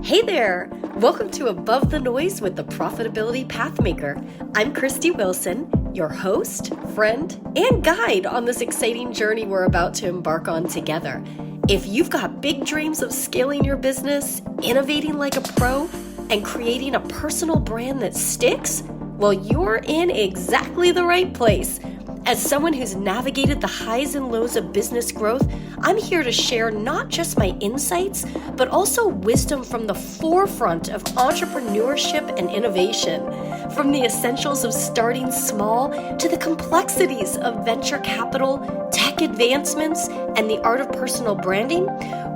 Hey there! Welcome to Above the Noise with the Profitability Pathmaker. I'm Christy Wilson, your host, friend, and guide on this exciting journey we're about to embark on together. If you've got big dreams of scaling your business, innovating like a pro, and creating a personal brand that sticks, well, you're in exactly the right place. As someone who's navigated the highs and lows of business growth, I'm here to share not just my insights, but also wisdom from the forefront of entrepreneurship and innovation. From the essentials of starting small to the complexities of venture capital, tech advancements, and the art of personal branding,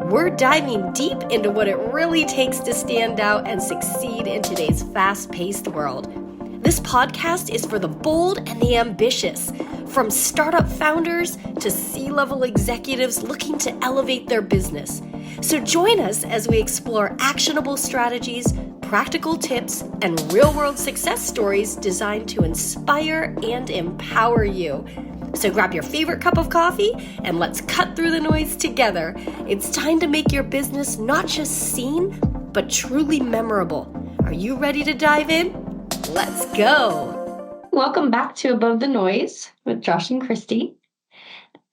we're diving deep into what it really takes to stand out and succeed in today's fast-paced world. This podcast is for the bold and the ambitious, from startup founders to C-level executives looking to elevate their business. So join us as we explore actionable strategies, practical tips, and real-world success stories designed to inspire and empower you. So grab your favorite cup of coffee and let's cut through the noise together. It's time to make your business not just seen, but truly memorable. Are you ready to dive in? Let's go. Welcome back to Above the Noise with Josh and Christy.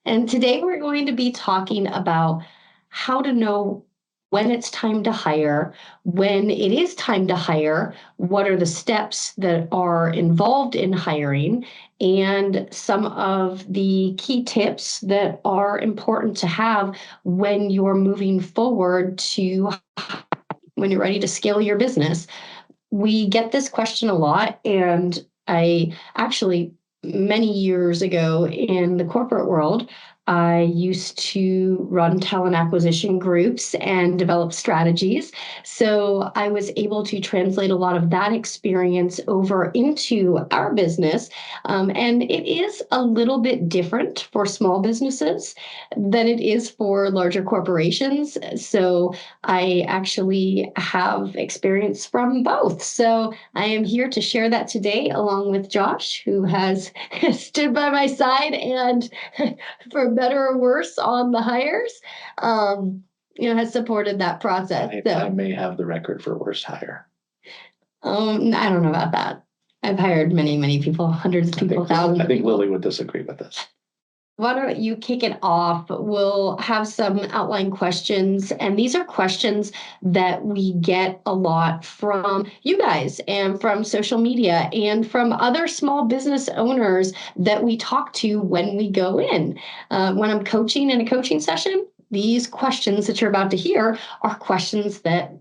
And today we're going to be talking about how to know when it's time to hire, when it is time to hire, what are the steps that are involved in hiring, and some of the key tips that are important to have when you're moving forward to when you're ready to scale your business. We get this question a lot, and I actually, many years ago in the corporate world, I used to run talent acquisition groups and develop strategies. So I was able to translate a lot of that experience over into our business. And it is a little bit different for small businesses than it is for larger corporations. So I actually have experience from both. So I am here to share that today along with Josh, who has stood by my side and for better or worse on the hires, has supported that process. I may have the record for worst hire. I don't know about that. I've hired many, many people, hundreds of people, thousands. I think Lily would disagree with this. Why don't you kick it off? We'll have some outline questions. And these are questions that we get a lot from you guys and from social media and from other small business owners that we talk to when we go in. When I'm coaching in a coaching session, these questions that you're about to hear are questions that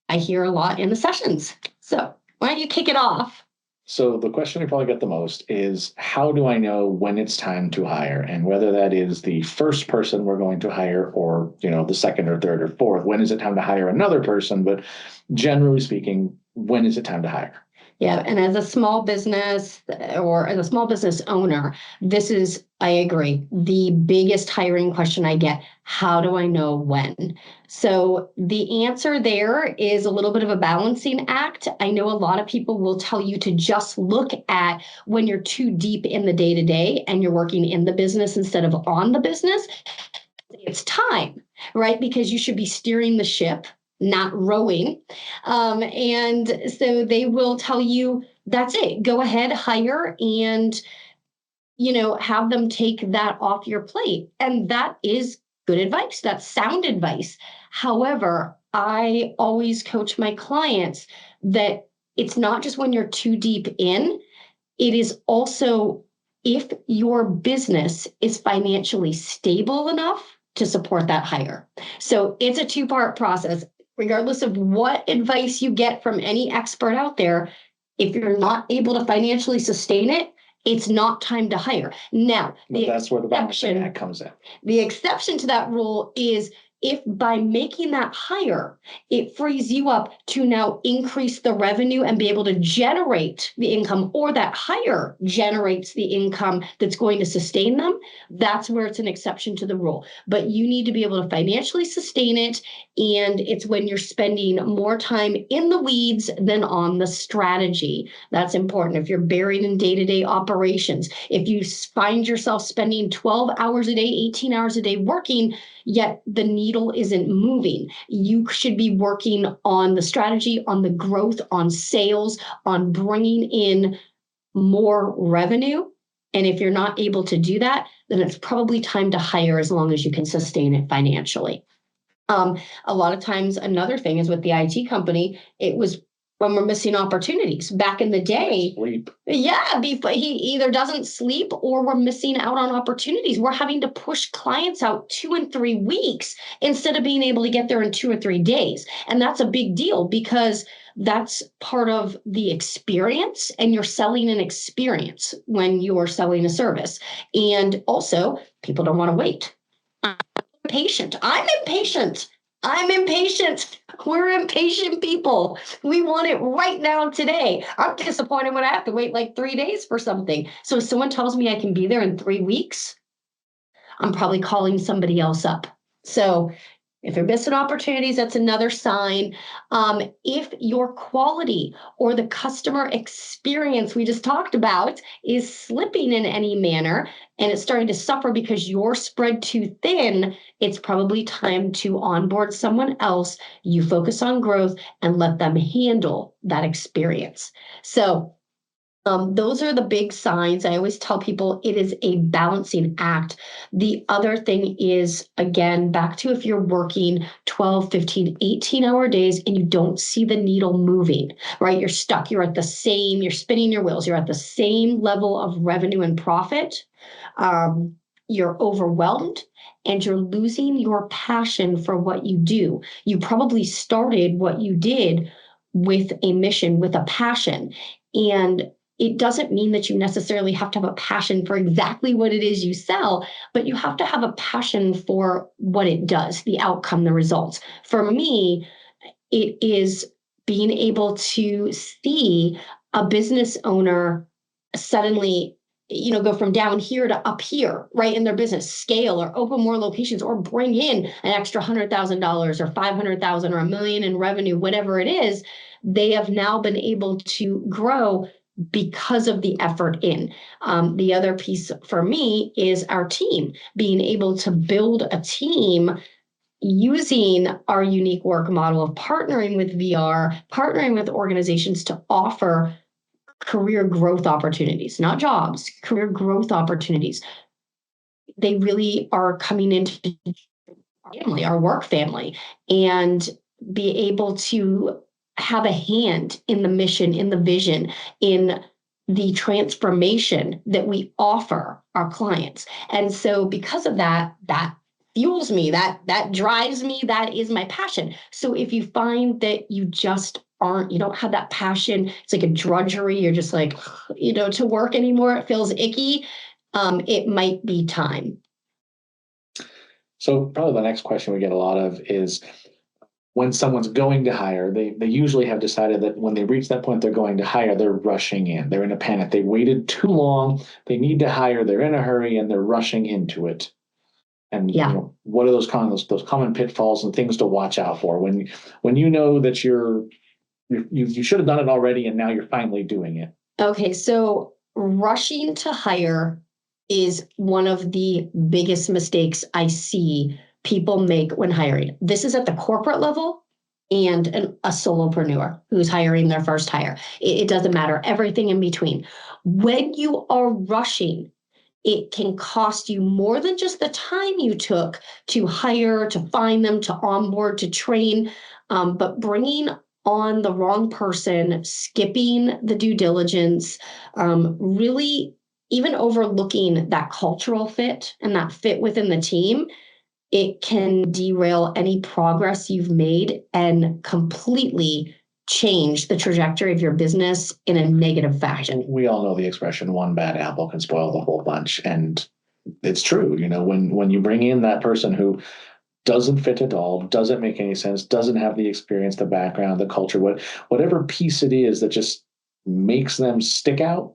I hear a lot in the sessions. So why don't you kick it off? So the question we probably get the most is, how do I know when it's time to hire? And whether that is the first person we're going to hire or, the second or third or fourth, when is it time to hire another person? But generally speaking, when is it time to hire? Yeah. And as a small business or as a small business owner, this is, I agree, the biggest hiring question I get. How do I know when? So the answer there is a little bit of a balancing act. I know a lot of people will tell you to just look at when you're too deep in the day-to-day and you're working in the business instead of on the business. It's time, right? Because you should be steering the ship, not rowing. And so they will tell you, that's it. Go ahead, hire, and, have them take that off your plate. And that is good advice. That's sound advice. However, I always coach my clients that it's not just when you're too deep in, it is also if your business is financially stable enough to support that hire. So it's a two-part process. Regardless of what advice you get from any expert out there, if you're not able to financially sustain it, it's not time to hire. Now, that's where the balancing act comes in. The exception to that rule is if by making that hire, it frees you up to now increase the revenue and be able to generate the income, or that hire generates the income that's going to sustain them, that's where it's an exception to the rule. But you need to be able to financially sustain it. And it's when you're spending more time in the weeds than on the strategy. That's important. If you're buried in day-to-day operations, if you find yourself spending 12 hours a day, 18 hours a day working, yet the need needle isn't moving. You should be working on the strategy, on the growth, on sales, on bringing in more revenue. And if you're not able to do that, then it's probably time to hire as long as you can sustain it financially. A lot of times, another thing is with the IT company, it was when we're missing opportunities. Back in the day, Sleep. yeah, he either doesn't sleep or we're missing out on opportunities. We're having to push clients out 2 and 3 weeks instead of being able to get there in 2 or 3 days. And that's a big deal because that's part of the experience, and you're selling an experience when you're selling a service. And also, people don't want to wait. Patient. I'm impatient. We're impatient people. We want it right now today. I'm disappointed when I have to wait like 3 days for something. So if someone tells me I can be there in 3 weeks, I'm probably calling somebody else up. So if you're missing opportunities, that's another sign. If your quality or the customer experience we just talked about is slipping in any manner and it's starting to suffer because you're spread too thin, it's probably time to onboard someone else. You focus on growth and let them handle that experience. So those are the big signs. I always tell people it is a balancing act. The other thing is, again, back to if you're working 12, 15, 18-hour days and you don't see the needle moving, right? You're stuck. You're spinning your wheels. You're at the same level of revenue and profit. You're overwhelmed and you're losing your passion for what you do. You probably started what you did with a mission, with a passion. And it doesn't mean that you necessarily have to have a passion for exactly what it is you sell, but you have to have a passion for what it does, the outcome, the results. For me, it is being able to see a business owner suddenly, go from down here to up here, right, in their business, scale or open more locations or bring in an extra $100,000 or $500,000 or $1 million in revenue, whatever it is. They have now been able to grow because of the effort in. The other piece for me is our team, being able to build a team using our unique work model of partnering with VR, partnering with organizations to offer career growth opportunities, not jobs, career growth opportunities. They really are coming into our family, our work family, and be able to have a hand in the mission, in the vision, in the transformation that we offer our clients. And so because of that, that fuels me, that drives me, that is my passion. So if you find that you don't have that passion, it's like a drudgery, you're just like, to work anymore, it feels icky, it might be time. So probably the next question we get a lot of is when someone's going to hire, they usually have decided that when they reach that point they're going to hire, they're rushing in. They're in a panic. They waited too long. They need to hire. They're in a hurry and they're rushing into it. And what are those common pitfalls and things to watch out for when you know that you should have done it already and now you're finally doing it? Okay, so rushing to hire is one of the biggest mistakes I see people make when hiring. This is at the corporate level and a solopreneur who's hiring their first hire. It doesn't matter, everything in between. When you are rushing, it can cost you more than just the time you took to hire, to find them, to onboard, to train, but bringing on the wrong person, skipping the due diligence, really even overlooking that cultural fit and that fit within the team, it can derail any progress you've made and completely change the trajectory of your business in a negative fashion. We all know the expression, one bad apple can spoil the whole bunch. And it's true. When you bring in that person who doesn't fit at all, doesn't make any sense, doesn't have the experience, the background, the culture, whatever piece it is that just makes them stick out.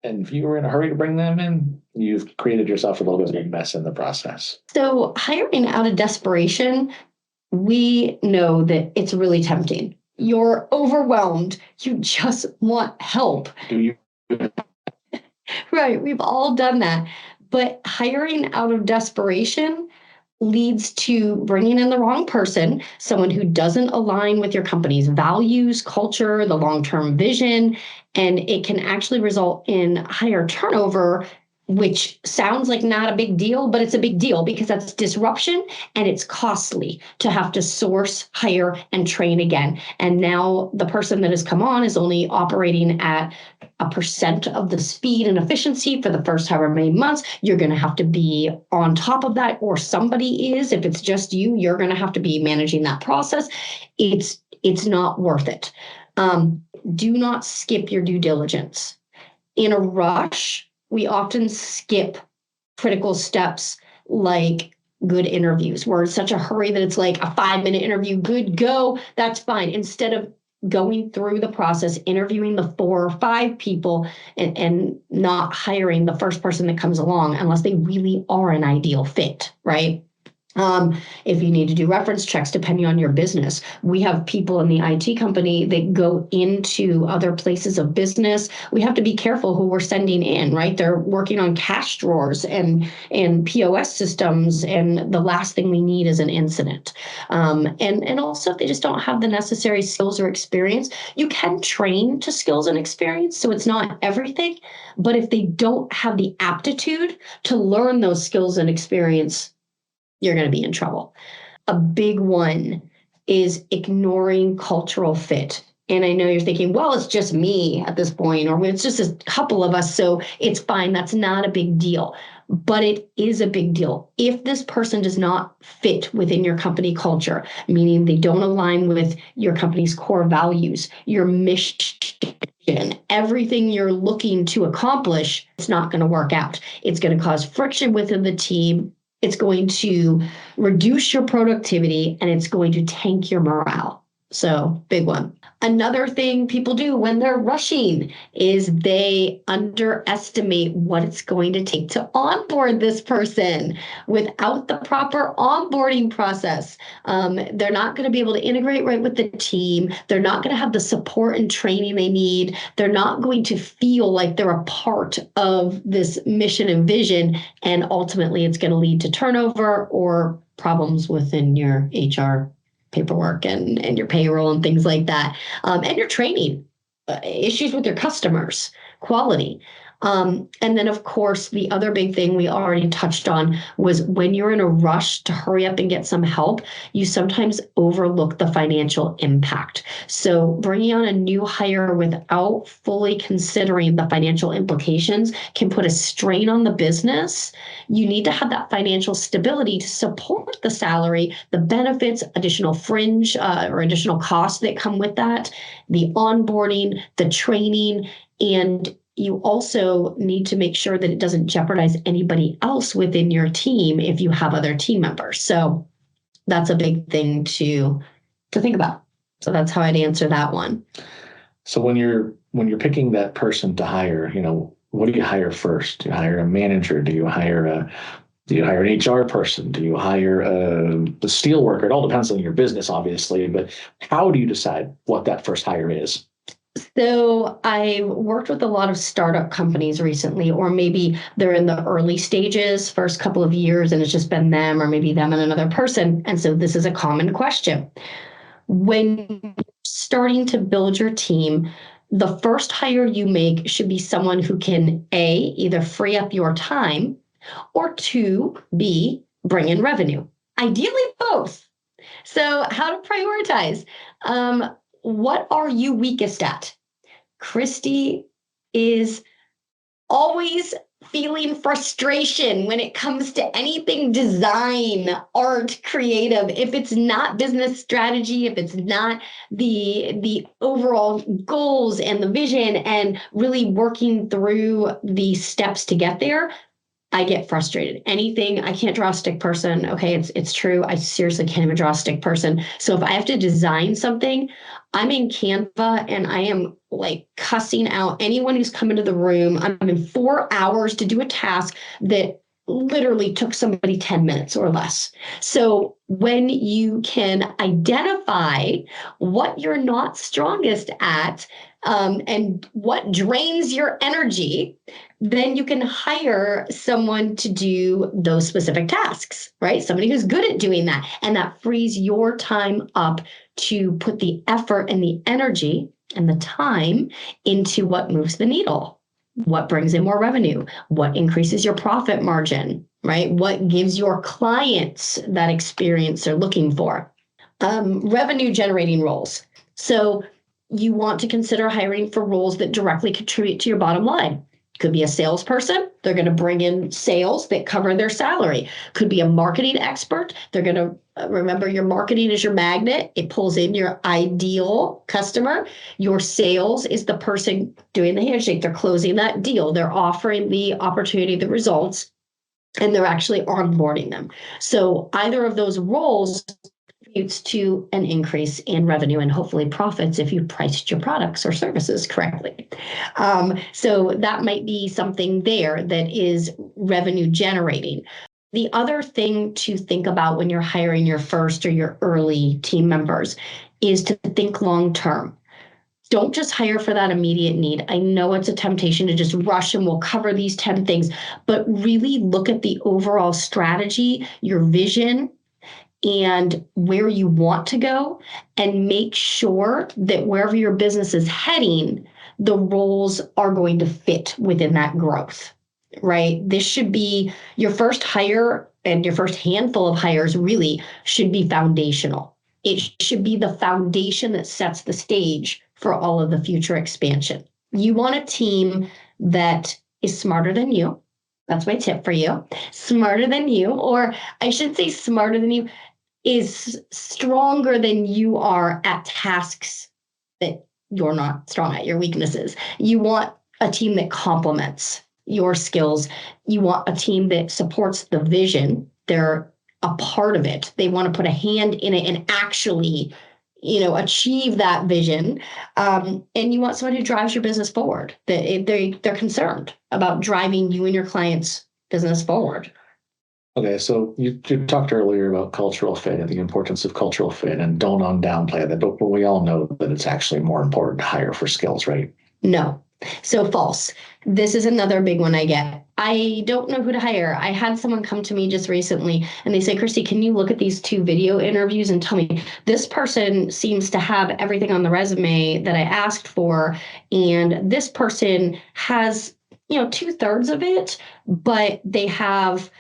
And if you were in a hurry to bring them in, you've created yourself a little bit of a mess in the process. So hiring out of desperation, we know that it's really tempting. You're overwhelmed. You just want help. Do you? Right. We've all done that. But hiring out of desperation leads to bringing in the wrong person, someone who doesn't align with your company's values, culture, the long-term vision, and it can actually result in higher turnover, which sounds like not a big deal, but it's a big deal because that's disruption and it's costly to have to source, hire, and train again. And now the person that has come on is only operating at a percent of the speed and efficiency for the first however many months. You're going to have to be on top of that, or somebody is. If it's just you, you're going to have to be managing that process. It's not worth it. Do not skip your due diligence. In a rush, we often skip critical steps like good interviews. We're in such a hurry that it's like a 5-minute interview, good, go, that's fine. Instead of going through the process, interviewing the 4 or 5 people and not hiring the first person that comes along unless they really are an ideal fit, right? If you need to do reference checks, depending on your business, we have people in the IT company that go into other places of business. We have to be careful who we're sending in, right? They're working on cash drawers and POS systems, and the last thing we need is an incident. And also, if they just don't have the necessary skills or experience, you can train to skills and experience, so it's not everything. But if they don't have the aptitude to learn those skills and experience, you're going to be in trouble. A big one is ignoring cultural fit. And I know you're thinking, well, it's just me at this point, or it's just a couple of us, so it's fine. That's not a big deal. But it is a big deal. If this person does not fit within your company culture, meaning they don't align with your company's core values, your mission, everything you're looking to accomplish, it's not going to work out. It's going to cause friction within the team. It's going to reduce your productivity, and it's going to tank your morale. So, big one. Another thing people do when they're rushing is they underestimate what it's going to take to onboard this person without the proper onboarding process. They're not going to be able to integrate right with the team. They're not going to have the support and training they need. They're not going to feel like they're a part of this mission and vision. And ultimately, it's going to lead to turnover or problems within your HR paperwork and your payroll and things like that, and your training, issues with your customers, quality. And then, of course, the other big thing we already touched on was when you're in a rush to hurry up and get some help, you sometimes overlook the financial impact. So bringing on a new hire without fully considering the financial implications can put a strain on the business. You need to have that financial stability to support the salary, the benefits, additional fringe or additional costs that come with that, the onboarding, the training, and you also need to make sure that it doesn't jeopardize anybody else within your team if you have other team members. So that's a big thing to think about. So that's how I'd answer that one. So when you're picking that person to hire, what do you hire first? Do you hire a manager? Do you hire an HR person? Do you hire a steel worker? It all depends on your business, obviously, but how do you decide what that first hire is? So I worked with a lot of startup companies recently, or maybe they're in the early stages, first couple of years, and it's just been them or maybe them and another person. And so this is a common question. When you're starting to build your team, the first hire you make should be someone who can, A, either free up your time, or 2, B, bring in revenue. Ideally both. So how to prioritize? What are you weakest at? Christy is always feeling frustration when it comes to anything design, art, creative. If it's not business strategy, if it's not the overall goals and the vision and really working through the steps to get there, I get frustrated. Anything, I can't draw a stick person. Okay, it's true. I seriously can't even draw a stick person. So if I have to design something, I'm in Canva and I am like cussing out anyone who's come into the room. I'm in 4 hours to do a task that literally took somebody 10 minutes or less. So when you can identify what you're not strongest at, and what drains your energy, then you can hire someone to do those specific tasks, right? Somebody who's good at doing that. And that frees your time up to put the effort and the energy and the time into what moves the needle, what brings in more revenue, what increases your profit margin, right? What gives your clients that experience they're looking for. Revenue generating roles. So you want to consider hiring for roles that directly contribute to your bottom line. Could be a salesperson. They're going to bring in sales that cover their salary. Could be a marketing expert. They're going to remember your marketing is your magnet. It pulls in your ideal customer. Your sales is the person doing the handshake. They're closing that deal. They're offering the opportunity, the results, and they're actually onboarding them. So either of those roles contributes to an increase in revenue and hopefully profits if you priced your products or services correctly. So that might be something there that is revenue generating. The other thing to think about when you're hiring your first or your early team members is to think long term. Don't just hire for that immediate need. I know it's a temptation to just rush and we'll cover these 10 things, but really look at the overall strategy, your vision, and where you want to go, and make sure that wherever your business is heading, the roles are going to fit within that growth, right? This should be your first hire, and your first handful of hires really should be foundational. It should be the foundation that sets the stage for all of the future expansion. You want a team that is smarter than you. That's my tip for you. Smarter than you, or I should say smarter than you, is stronger than you are at tasks that you're not strong at, your weaknesses. You want a team that complements your skills. You want a team that supports the vision. They're a part of it. They want to put a hand in it and actually, achieve that vision. And you want someone who drives your business forward. They're concerned about driving you and your clients' business forward. Okay, so you talked earlier about cultural fit and the importance of cultural fit, and don't downplay that, but we all know that it's actually more important to hire for skills, right? No. So false. This is another big one I get. I don't know who to hire. I had someone come to me just recently and they say, Christy, can you look at these 2 video interviews and tell me this person seems to have everything on the resume that I asked for, and this person has, 2/3 of it, but they have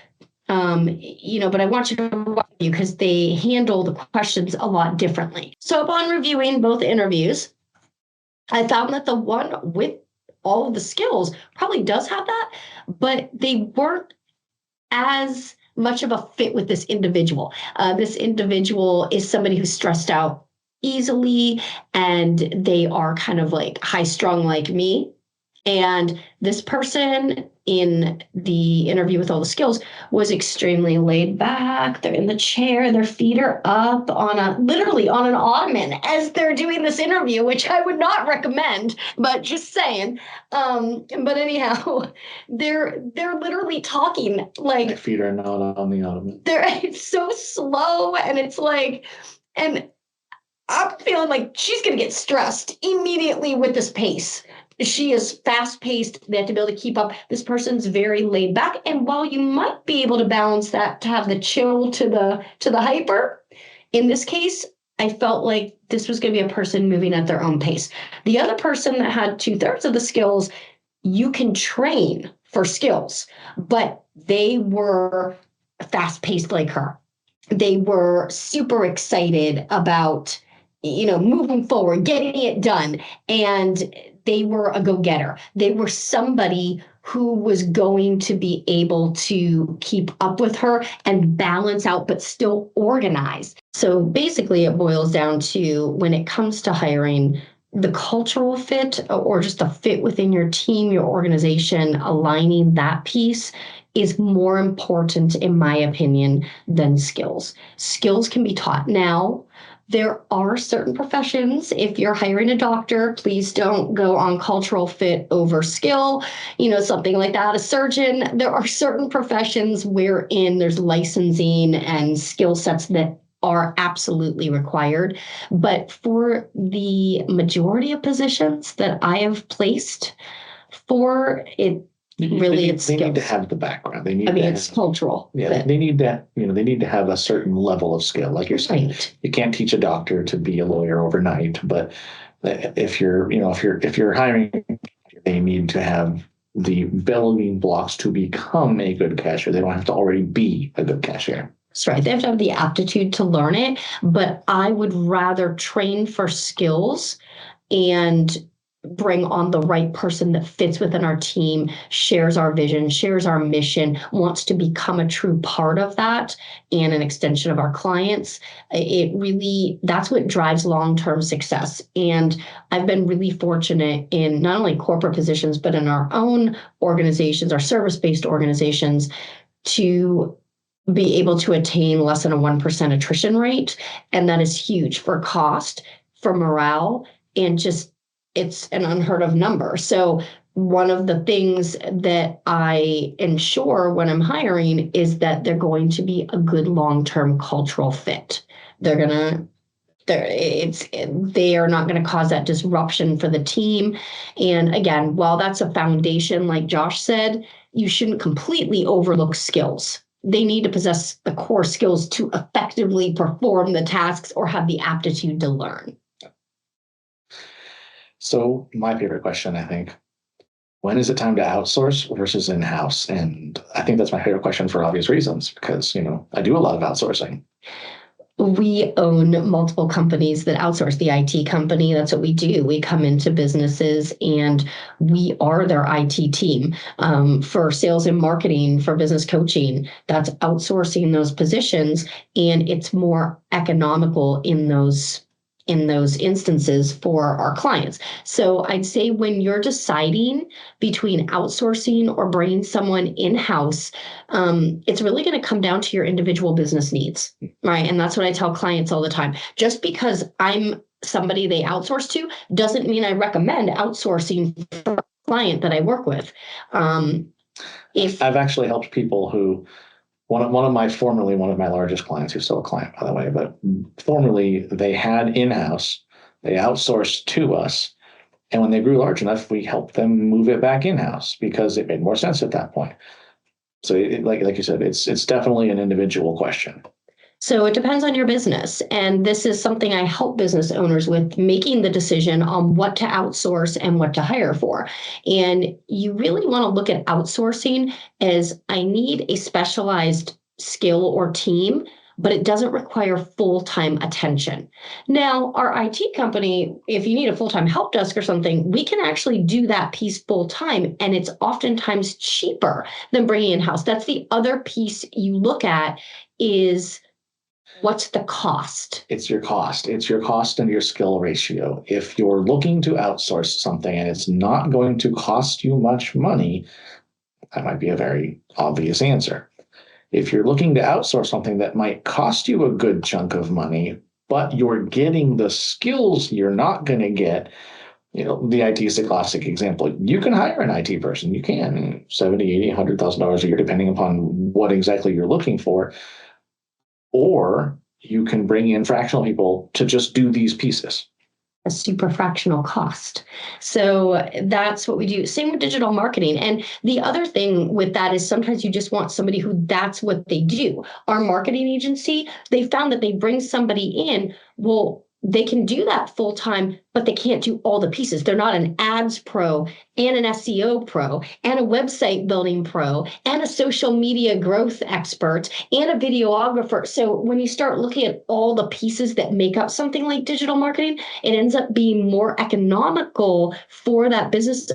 but I want you to watch you because they handle the questions a lot differently. So upon reviewing both interviews, I found that the one with all of the skills probably does have that, but they weren't as much of a fit with this individual. This individual is somebody who's stressed out easily, and they are kind of like high strung like me. And this person in the interview with all the skills was extremely laid back. They're in the chair, their feet are up literally on an ottoman as they're doing this interview, which I would not recommend, but just saying. But anyhow, they're literally talking like My feet are not on the ottoman. It's so slow, and it's like, and I'm feeling like she's going to get stressed immediately with this pace. She is fast-paced. They have to be able to keep up. This person's very laid back. And while you might be able to balance that to have the chill to the hyper, in this case, I felt like this was going to be a person moving at their own pace. The other person that had 2/3 of the skills, you can train for skills, but they were fast-paced like her. They were super excited about, moving forward, getting it done. And they were a go-getter. They were somebody who was going to be able to keep up with her and balance out, but still organize. So basically it boils down to, when it comes to hiring, the cultural fit, or just the fit within your team, your organization, aligning that piece is more important, in my opinion, than skills. Skills can be taught now. There are certain professions. If you're hiring a doctor, please don't go on cultural fit over skill, something like that. A surgeon, there are certain professions wherein there's licensing and skill sets that are absolutely required. But for the majority of positions that I have placed for it, really, it's they need to skills. have the background. They need It's cultural. Yeah, they need that, they need to have a certain level of skill. Like you're saying, Right. you can't teach a doctor to be a lawyer overnight, but if you're hiring, they need to have the building blocks to become a good cashier. They don't have to already be a good cashier. That's right. They have to have the aptitude to learn it, but I would rather train for skills and bring on the right person that fits within our team, shares our vision, shares our mission, wants to become a true part of that and an extension of our clients. It really, that's what drives long-term success. And I've been really fortunate in not only corporate positions, but in our own organizations, our service-based organizations, to be able to attain less than a 1% attrition rate. And that is huge for cost, for morale, and just it's an unheard of number. So one of the things that I ensure when I'm hiring is that they're going to be a good long-term cultural fit. They are not going to cause that disruption for the team. And again, while that's a foundation, like Josh said, you shouldn't completely overlook skills. They need to possess the core skills to effectively perform the tasks or have the aptitude to learn. So my favorite question, I think, when is it time to outsource versus in-house? And I think that's my favorite question for obvious reasons, because, I do a lot of outsourcing. We own multiple companies that outsource. The IT company, that's what we do. We come into businesses and we are their IT team. For sales and marketing, for business coaching, that's outsourcing those positions, and it's more economical in those instances for our clients. So I'd say when you're deciding between outsourcing or bringing someone in-house, it's really going to come down to your individual business needs, right? And that's what I tell clients all the time. Just because I'm somebody they outsource to doesn't mean I recommend outsourcing for a client that I work with. If I've actually helped people who one of my largest clients, who's still a client, by the way, but formerly they had in-house, they outsourced to us. And when they grew large enough, we helped them move it back in-house because it made more sense at that point. So like you said, it's definitely an individual question. So it depends on your business. And this is something I help business owners with, making the decision on what to outsource and what to hire for. And you really want to look at outsourcing as I need a specialized skill or team, but it doesn't require full-time attention. Now, our IT company, if you need a full-time help desk or something, we can actually do that piece full-time, and it's oftentimes cheaper than bringing in-house. That's the other piece you look at is what's the cost? It's your cost. It's your cost and your skill ratio. If you're looking to outsource something and it's not going to cost you much money, that might be a very obvious answer. If you're looking to outsource something that might cost you a good chunk of money, but you're getting the skills you're not going to get, the IT is a classic example. You can hire an IT person. You can $70,000, $80,000, $100,000 a year, depending upon what exactly you're looking for. Or you can bring in fractional people to just do these pieces. A super fractional cost. So that's what we do. Same with digital marketing. And the other thing with that is sometimes you just want somebody who that's what they do. Our marketing agency, they found that they bring somebody in, well, they can do that full time, but they can't do all the pieces. They're not an ads pro and an SEO pro and a website building pro and a social media growth expert and a videographer. So when you start looking at all the pieces that make up something like digital marketing, it ends up being more economical for that business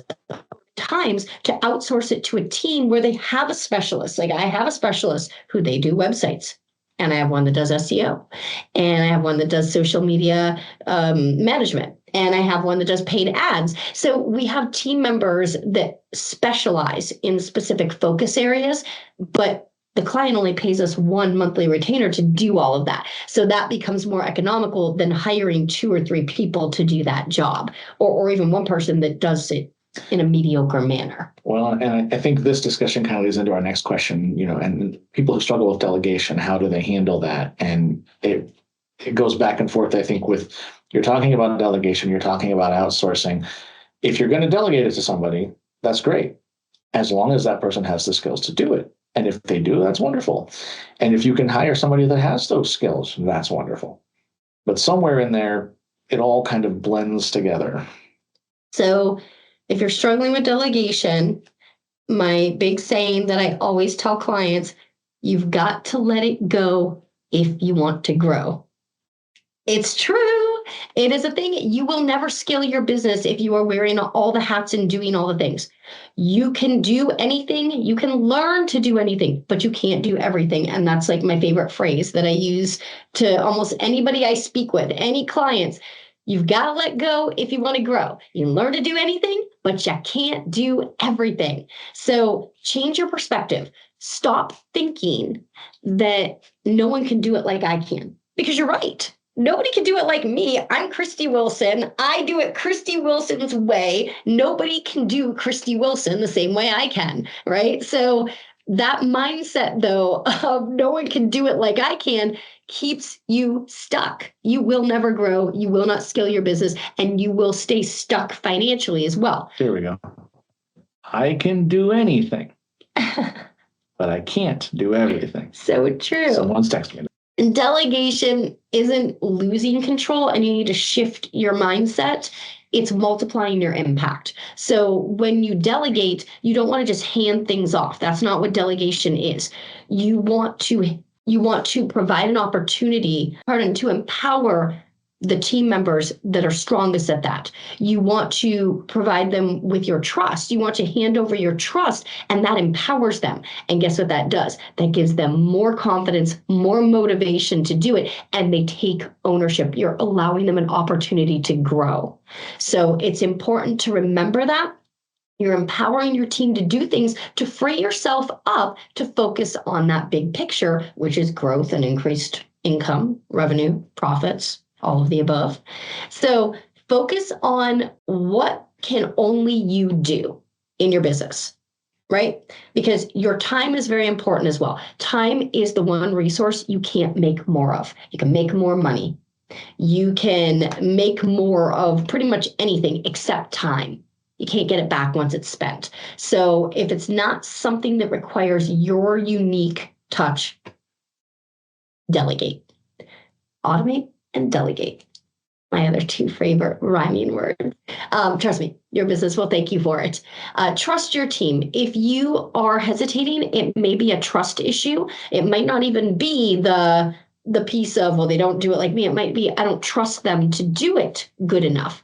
times to outsource it to a team where they have a specialist. Like I have a specialist who they do websites. And I have one that does SEO, and I have one that does social media management, and I have one that does paid ads. So we have team members that specialize in specific focus areas, but the client only pays us one monthly retainer to do all of that. So that becomes more economical than hiring 2 or 3 people to do that job, or even one person that does it in a mediocre manner. Well, and I think this discussion kind of leads into our next question, and people who struggle with delegation, how do they handle that? And it goes back and forth, I think, with you're talking about delegation, you're talking about outsourcing. If you're going to delegate it to somebody, that's great, as long as that person has the skills to do it. And if they do, that's wonderful. And if you can hire somebody that has those skills, that's wonderful. But somewhere in there, it all kind of blends together. So if you're struggling with delegation, my big saying that I always tell clients, you've got to let it go if you want to grow. It's true. It is a thing. You will never scale your business if you are wearing all the hats and doing all the things. You can do anything. You can learn to do anything, but you can't do everything. And that's like my favorite phrase that I use to almost anybody I speak with, any clients. You've got to let go if you want to grow. You can learn to do anything, but you can't do everything. So change your perspective. Stop thinking that no one can do it like I can, because you're right. Nobody can do it like me. I'm Christy Wilson. I do it Christy Wilson's way. Nobody can do Christy Wilson the same way I can, right? So that mindset, though, of no one can do it like I can, keeps you stuck. You will never grow. You will not scale your business, and you will stay stuck financially as well. Here we go. I can do anything, but I can't do everything. So true. Someone's texting me. And delegation isn't losing control, and you need to shift your mindset. It's multiplying your impact. So when you delegate, you don't want to just hand things off. That's not what delegation is. You want to provide an opportunity, to empower the team members that are strongest at that. You want to provide them with your trust. You want to hand over your trust, and that empowers them. And guess what that does? That gives them more confidence, more motivation to do it, and they take ownership. You're allowing them an opportunity to grow. So it's important to remember that. You're empowering your team to do things to free yourself up to focus on that big picture, which is growth and increased income, revenue, profits, all of the above. So focus on what can only you do in your business, right? Because your time is very important as well. Time is the one resource you can't make more of. You can make more money. You can make more of pretty much anything except time. You can't get it back once it's spent. So if it's not something that requires your unique touch, delegate. Automate and delegate. My other 2 favorite rhyming words. Trust me, your business will thank you for it. Trust your team. If you are hesitating, it may be a trust issue. It might not even be the piece of, well, they don't do it like me. It might be, I don't trust them to do it good enough.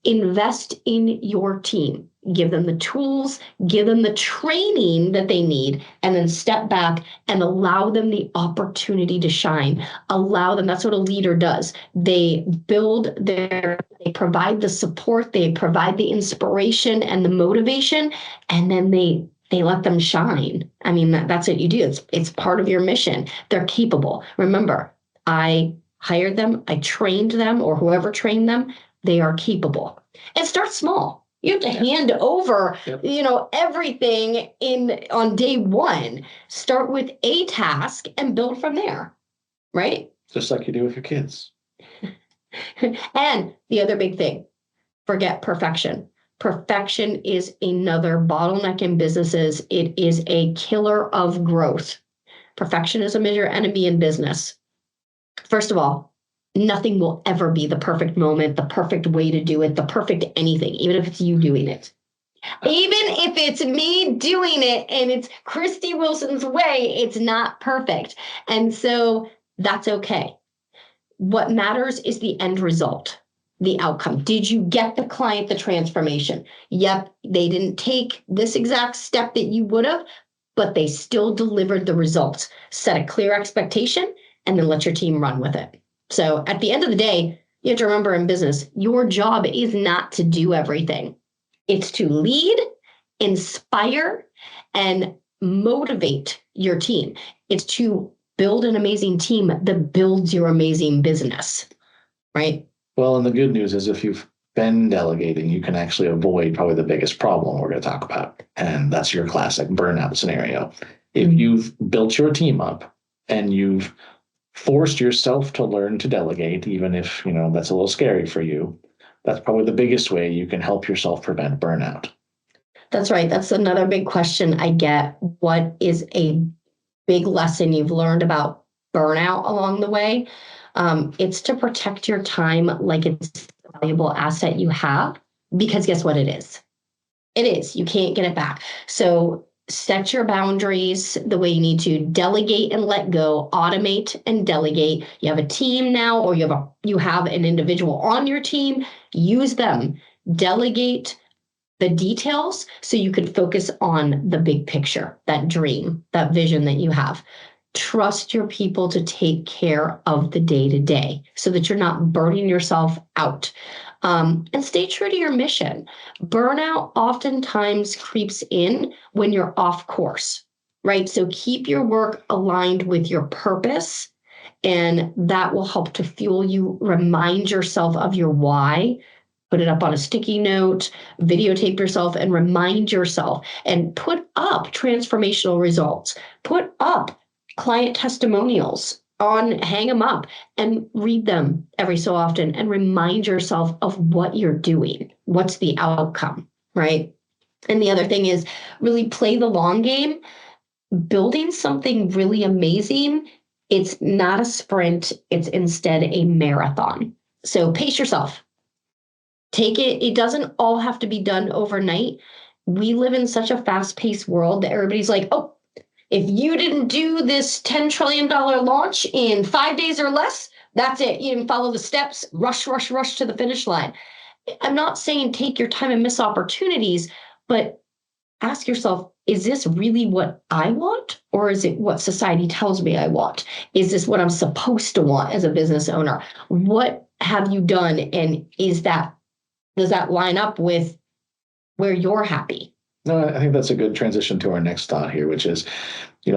Invest in your team. Give them the tools, give them the training that they need, and then step back and allow them the opportunity to shine. Allow them, that's what a leader does. They they provide the support, they provide the inspiration and the motivation, and then they let them shine. I mean, that's what you do. It's part of your mission. They're capable. Remember, I hired them, I trained them, or whoever trained them. They are capable. And start small. You have to hand over, everything on day one. Start with a task and build from there, right? Just like you do with your kids. And the other big thing, forget perfection. Perfection is another bottleneck in businesses. It is a killer of growth. Perfectionism is your enemy in business. First of all, nothing will ever be the perfect moment, the perfect way to do it, the perfect anything, even if it's you doing it. Even if it's me doing it and it's Christy Wilson's way, it's not perfect. And so that's okay. What matters is the end result, the outcome. Did you get the client the transformation? Yep, they didn't take this exact step that you would have, but they still delivered the results. Set a clear expectation and then let your team run with it. So at the end of the day, you have to remember in business, your job is not to do everything. It's to lead, inspire, and motivate your team. It's to build an amazing team that builds your amazing business, right? Well, and the good news is if you've been delegating, you can actually avoid probably the biggest problem we're going to talk about. And that's your classic burnout scenario. If you've built your team up and you've forced yourself to learn to delegate, even if, that's a little scary for you, that's probably the biggest way you can help yourself prevent burnout. That's right. That's another big question I get. What is a big lesson you've learned about burnout along the way? It's to protect your time like it's a valuable asset you have, because guess what it is? It is. You can't get it back. So set your boundaries the way you need to. Delegate and let go. Automate and delegate. You have a team now, or you have an individual on your team. Use them. Delegate the details so you can focus on the big picture, that dream, that vision that you have. Trust your people to take care of the day-to-day so that you're not burning yourself out. And stay true to your mission. Burnout oftentimes creeps in when you're off course, right? So keep your work aligned with your purpose, and that will help to fuel you. Remind yourself of your why. Put it up on a sticky note, videotape yourself, and remind yourself, and put up transformational results. Put up client testimonials hang them up and read them every so often, and remind yourself of what you're doing. What's the outcome, right? And the other thing is really play the long game. Building something really amazing, it's not a sprint, it's instead a marathon. So pace yourself. Take it. It doesn't all have to be done overnight. We live in such a fast-paced world that everybody's like, oh, if you didn't do this $10 trillion launch in 5 days or less, that's it. You didn't follow the steps, rush to the finish line. I'm not saying take your time and miss opportunities, but ask yourself, is this really what I want? Or is it what society tells me I want? Is this what I'm supposed to want as a business owner? What have you done? And does that line up with where you're happy? No, I think that's a good transition to our next thought here, which is,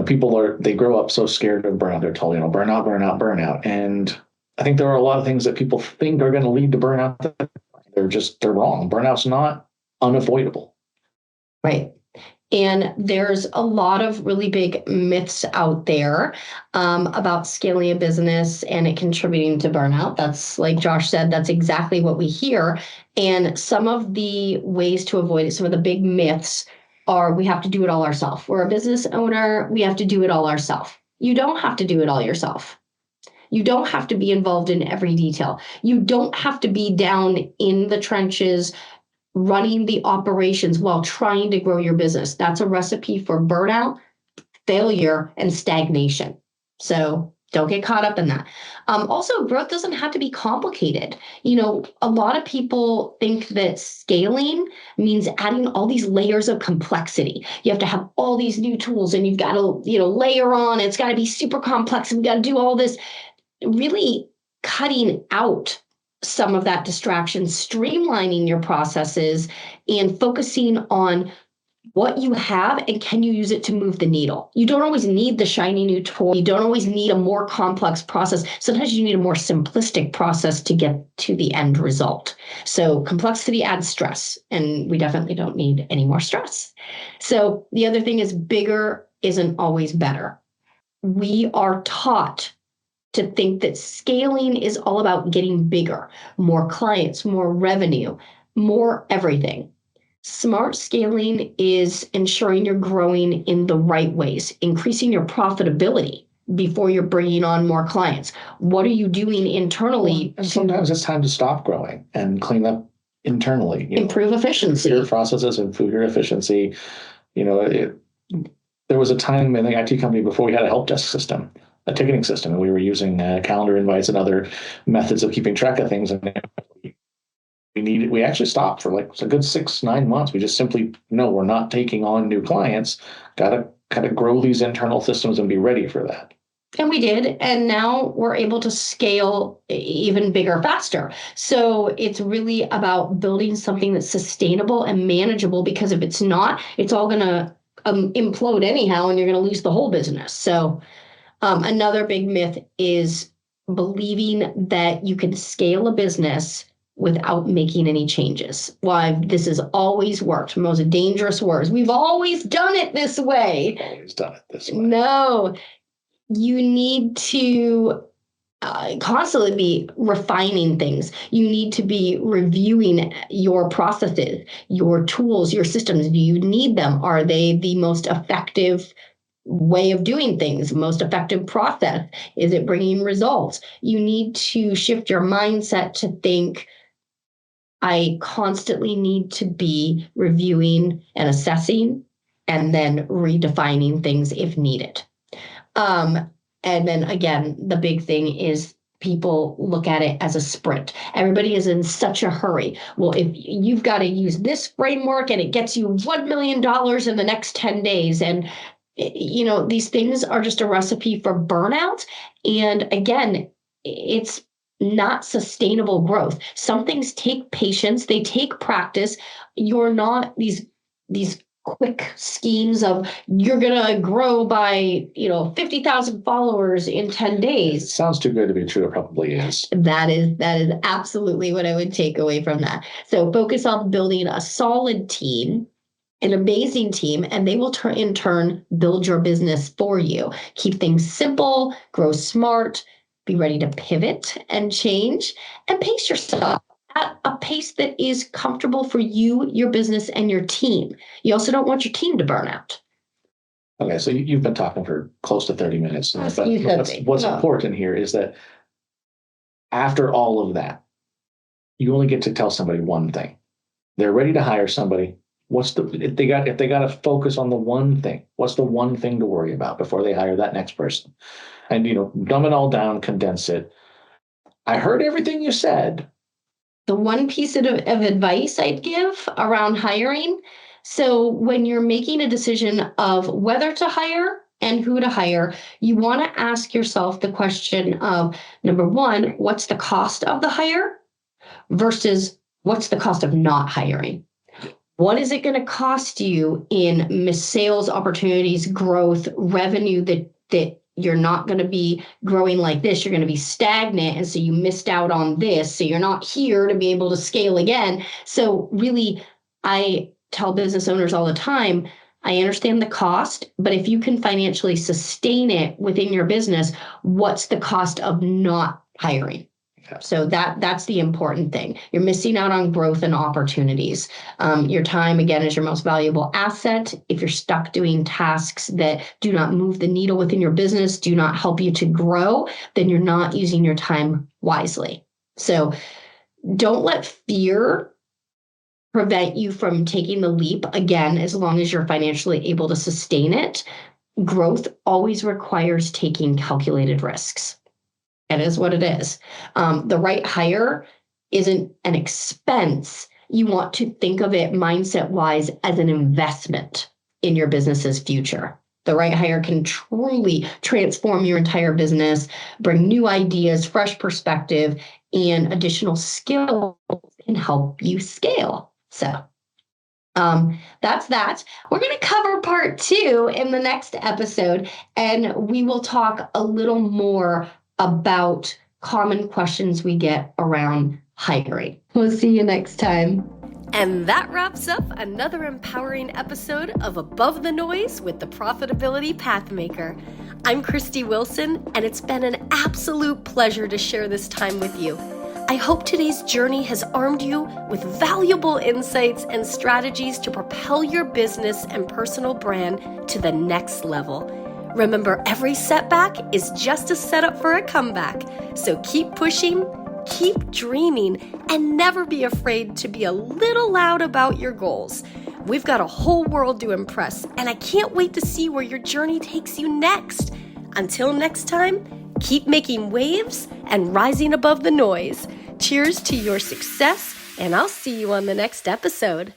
people they grow up so scared of burnout. They're told, burnout. And I think there are a lot of things that people think are going to lead to burnout. They're wrong. Burnout's not unavoidable. Right. And there's a lot of really big myths out there about scaling a business and it contributing to burnout. That's, like Josh said, that's exactly what we hear. And some of the ways to avoid it, some of the big myths are we have to do it all ourselves. We're a business owner. We have to do it all ourselves. You don't have to do it all yourself. You don't have to be involved in every detail. You don't have to be down in the trenches running the operations while trying to grow your business. That's a recipe for burnout, failure, and stagnation. So don't get caught up in that. Also, growth doesn't have to be complicated. A lot of people think that scaling means adding all these layers of complexity. You have to have all these new tools and you've got to, layer on. It's got to be super complex and we've got to do all this. Really cutting out some of that distraction, streamlining your processes, and focusing on what you have and can you use it to move the needle. You don't always need the shiny new tool. You don't always need a more complex process. Sometimes you need a more simplistic process to get to the end result. So complexity adds stress, and we definitely don't need any more stress. So the other thing is bigger isn't always better. We are taught to think that scaling is all about getting bigger, more clients, more revenue, more everything. Smart scaling is ensuring you're growing in the right ways, increasing your profitability before you're bringing on more clients. What are you doing internally? And sometimes it's time to stop growing and clean up internally. Improve efficiency. Your processes, improve your efficiency. There was a time in the IT company before we had a help desk system, a ticketing system, and we were using calendar invites and other methods of keeping track of things. And we actually stopped for like a good 6-9 months. We just simply, we're not taking on new clients. Got to kind of grow these internal systems and be ready for that. And we did. And now we're able to scale even bigger, faster. So it's really about building something that's sustainable and manageable, because if it's not, it's all going to implode anyhow, and you're going to lose the whole business. So another big myth is believing that you can scale a business without making any changes. Why this has always worked. Most dangerous words. We've always done it this way. Always done it this way. No, you need to constantly be refining things. You need to be reviewing your processes, your tools, your systems. Do you need them? Are they the most effective way of doing things, most effective process? Is it bringing results? You need to shift your mindset to think, I constantly need to be reviewing and assessing and then redefining things if needed. And then again, the big thing is people look at it as a sprint. Everybody is in such a hurry. Well, if you've got to use this framework and it gets you $1 million in the next 10 days, and these things are just a recipe for burnout. And again, it's not sustainable growth. Some things take patience, they take practice. You're not these quick schemes of you're gonna grow by 50,000 followers in 10 days. It sounds too good to be true. It probably is. That is absolutely what I would take away from that. So focus on building a solid team, an amazing team, and they will in turn build your business for you. Keep things simple, grow smart, be ready to pivot and change, and pace yourself at a pace that is comfortable for you, your business, and your team. You also don't want your team to burn out. Okay, so you've been talking for close to 30 minutes. But what's No. important here is that after all of that, you only get to tell somebody one thing. They're ready to hire somebody. If they got to focus on the one thing, what's the one thing to worry about before they hire that next person? And dumb it all down, condense it. I heard everything you said. The one piece of advice I'd give around hiring. So when you're making a decision of whether to hire and who to hire, you want to ask yourself the question of, number one, what's the cost of the hire versus what's the cost of not hiring? What is it going to cost you in missed sales opportunities, growth, revenue that you're not going to be growing like this? You're going to be stagnant. And so you missed out on this. So you're not here to be able to scale again. So really, I tell business owners all the time, I understand the cost, but if you can financially sustain it within your business, what's the cost of not hiring? So that's the important thing. You're missing out on growth and opportunities. Your time, again, is your most valuable asset. If you're stuck doing tasks that do not move the needle within your business, do not help you to grow, then you're not using your time wisely. So don't let fear prevent you from taking the leap. Again, as long as you're financially able to sustain it. Growth always requires taking calculated risks. It is what it is. The right hire isn't an expense. You want to think of it mindset-wise as an investment in your business's future. The right hire can truly transform your entire business, bring new ideas, fresh perspective, and additional skills and help you scale. So that's that. We're going to cover part 2 in the next episode, and we will talk a little more about common questions we get around hiring. We'll see you next time. And that wraps up another empowering episode of Above the Noise with the Profitability Pathmaker. I'm Christy Wilson, and it's been an absolute pleasure to share this time with you. I hope today's journey has armed you with valuable insights and strategies to propel your business and personal brand to the next level. Remember, every setback is just a setup for a comeback. So keep pushing, keep dreaming, and never be afraid to be a little loud about your goals. We've got a whole world to impress, and I can't wait to see where your journey takes you next. Until next time, keep making waves and rising above the noise. Cheers to your success, and I'll see you on the next episode.